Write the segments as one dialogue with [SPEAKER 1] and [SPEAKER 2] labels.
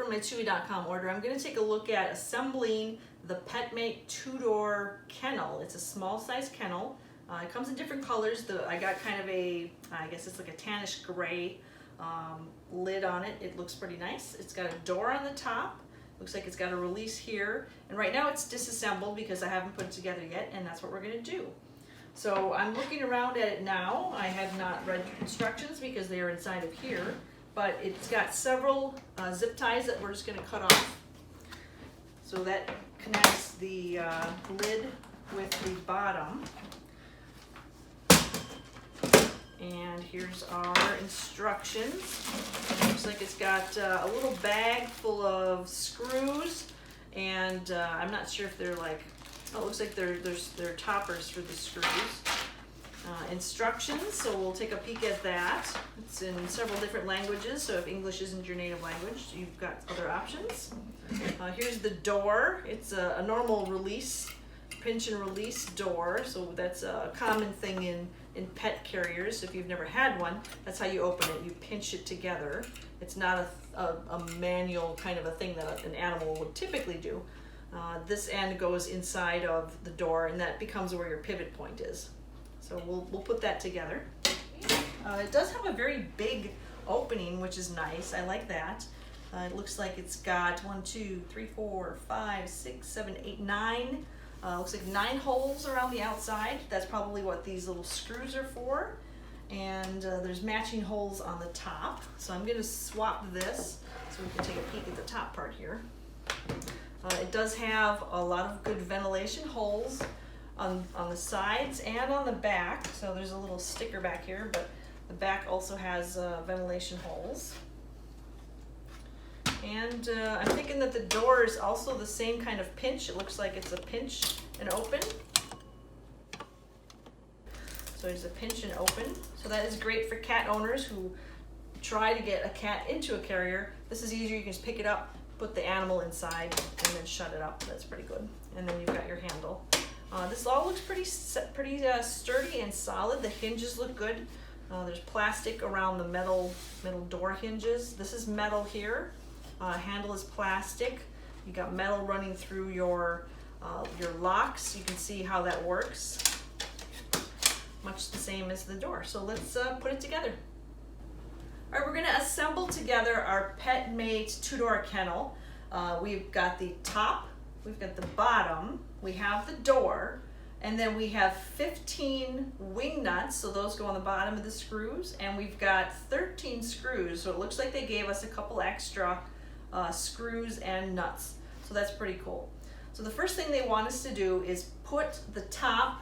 [SPEAKER 1] from my Chewy.com order, I'm going to take a look at assembling the Petmate 2-door kennel. It's a small size kennel. It comes in different colors. I got kind of a, I guess it's like a tannish gray lid on it. It looks pretty nice. It's got a door on the top. Looks like it's got a release here. And right now it's disassembled because I haven't put it together yet, and that's what we're going to do. So I'm looking around at it now. I have not read the instructions because they are inside of here, but it's got several zip ties that we're just going to cut off. So that connects the lid with the bottom. And here's our instructions. It looks like it's got a little bag full of screws, and I'm not sure if they're like, oh, it looks like they're toppers for the screws. Instructions, so we'll take a peek at that. It's in several different languages, so if English isn't your native language, you've got other options. Here's the door. It's a normal release, pinch and release door, so that's a common thing in pet carriers. If you've never had one, that's how you open it. You pinch it together. It's not a manual kind of a thing that an animal would typically do. This end goes inside of the door, and that becomes where your pivot point is. So we'll put that together. It does have a very big opening, which is nice. I like that. It looks like it's got 1, 2, 3, 4, 5, 6, 7, 8, 9. Looks like 9 holes around the outside. That's probably what these little screws are for. And there's matching holes on the top. So I'm going to swap this so we can take a peek at the top part here. It does have a lot of good ventilation holes on the sides and on the back. So there's a little sticker back here, but the back also has ventilation holes. And I'm thinking that the door is also the same kind of pinch. It looks like it's a pinch and open. So there's a pinch and open. So that is great for cat owners who try to get a cat into a carrier. This is easier. You can just pick it up, put the animal inside, and then shut it up. That's pretty good. And then you've got your handle. This all looks pretty sturdy and solid. The hinges look good. There's plastic around the metal door hinges. This is metal here. Handle is plastic. You got metal running through your locks. You can see how that works. Much the same as the door. So let's put it together. All right, we're going to assemble together our Petmate 2-door kennel. We've got the top, we've got the bottom, we have the door, and then we have 15 wing nuts, so those go on the bottom of the screws, and we've got 13 screws, so it looks like they gave us a couple extra screws and nuts, so that's pretty cool. So the first thing they want us to do is put the top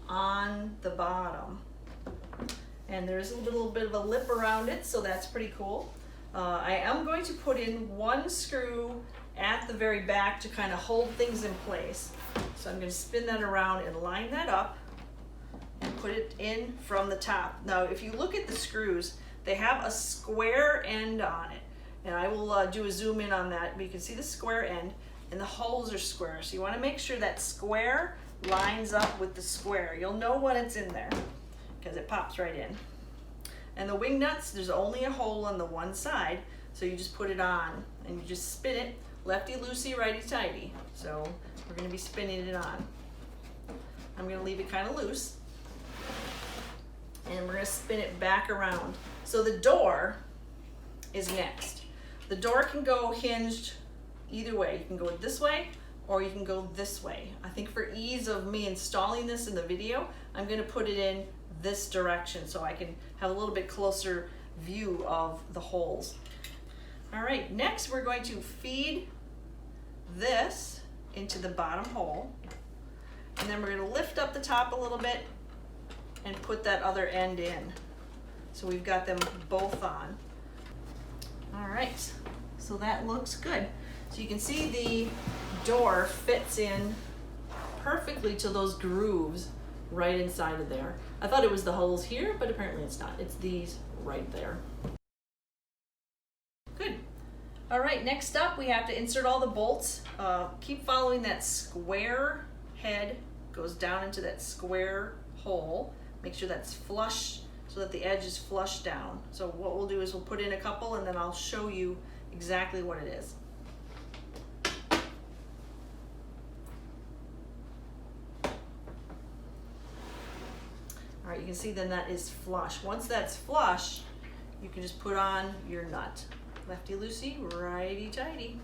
[SPEAKER 1] on the bottom. And there's a little bit of a lip around it, so that's pretty cool. I am going to put in 1 screw at the very back to kind of hold things in place. So I'm going to spin that around and line that up and put it in from the top. Now, if you look at the screws, they have a square end on it. And I will do a zoom in on that, but you can see the square end, and the holes are square. So you want to make sure that square lines up with the square. You'll know when it's in there, because it pops right in. And the wing nuts, there's only a hole on the one side, so you just put it on and you just spin it, lefty-loosey, righty-tighty. So we're going to be spinning it on. I'm going to leave it kind of loose, and we're going to spin it back around. So the door is next. The door can go hinged either way. You can go this way or you can go this way. I think for ease of me installing this in the video, I'm going to put it in this direction so I can have a little bit closer view of the holes. All right, next we're going to feed this into the bottom hole, and then we're going to lift up the top a little bit and put that other end in. So we've got them both on. All right, so that looks good. So you can see the door fits in perfectly to those grooves right inside of there. I thought it was the holes here, but apparently it's not. It's these right there. Good. All right, next up we have to insert all the bolts. Keep following that square head, goes down into that square hole. Make sure that's flush so that the edge is flush down. So what we'll do is we'll put in a couple and then I'll show you exactly what it is. All right, you can see then that is flush. Once that's flush, you can just put on your nut. Lefty-loosey, righty-tighty.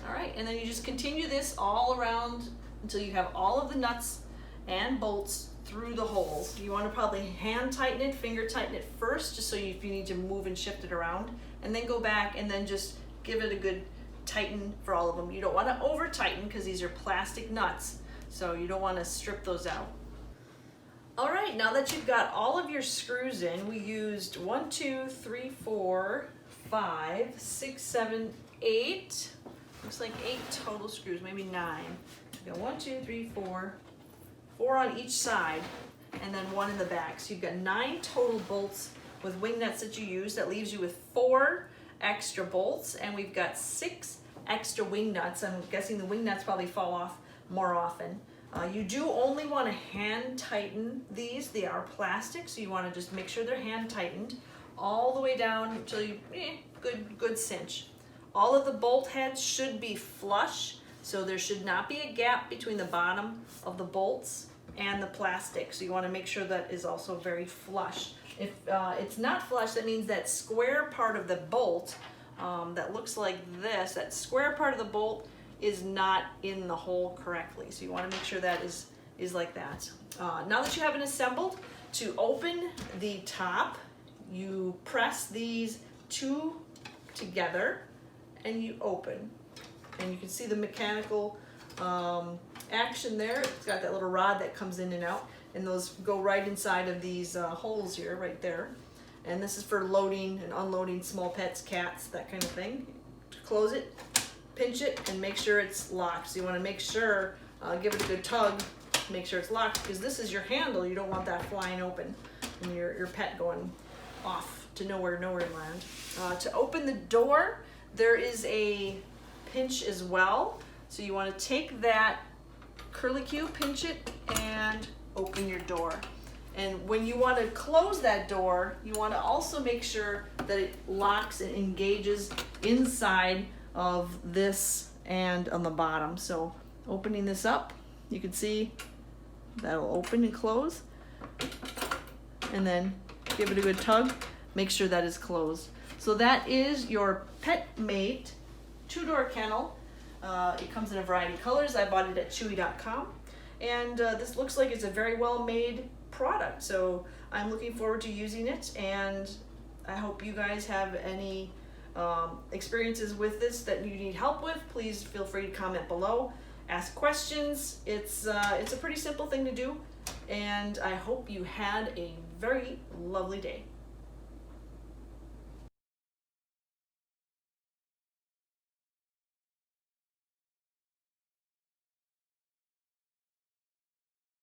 [SPEAKER 1] All right, and then you just continue this all around until you have all of the nuts and bolts through the holes. You want to probably hand tighten it, finger tighten it first, just so if you need to move and shift it around, and then go back and then just give it a good tighten for all of them. You don't want to over tighten because these are plastic nuts, so you don't want to strip those out. All right, now that you've got all of your screws in, we used 1, 2, 3, 4, 5, 6, 7, 8. Looks like 8 total screws, maybe 9. You've got 1, 2, 3, 4, 4 on each side, and then 1 in the back. So you've got 9 total bolts with wing nuts that you use. That leaves you with 4 extra bolts, and we've got 6 extra wing nuts. I'm guessing the wing nuts probably fall off more often. You do only want to hand tighten these. They are plastic, so you want to just make sure they're hand tightened all the way down until you, good cinch. All of the bolt heads should be flush, so there should not be a gap between the bottom of the bolts and the plastic. So you want to make sure that is also very flush. If it's not flush, that means that square part of the bolt that looks like this, that square part of the bolt is not in the hole correctly. So you want to make sure that is like that. Now that you have it assembled, to open the top, you press these 2 together and you open. And you can see the mechanical action there. It's got that little rod that comes in and out, and those go right inside of these holes here, right there. And this is for loading and unloading small pets, cats, that kind of thing. Close it, pinch it, and make sure it's locked. So you want to make sure, give it a good tug, make sure it's locked, because this is your handle. You don't want that flying open and your pet going off to nowhere land. To open the door, there is a pinch as well. So you want to take that curlicue, pinch it, and open your door. And when you want to close that door, you want to also make sure that it locks and engages inside of this and on the bottom. So opening this up, you can see that'll open and close, and then give it a good tug, make sure that is closed. So that is your Petmate 2-door kennel. It comes in a variety of colors. I bought it at chewy.com, and this looks like it's a very well made product, so I'm looking forward to using it, and I hope you guys have any experiences with this that you need help with. Please feel free to comment below, ask questions. It's a pretty simple thing to do, and I hope you had a very lovely day.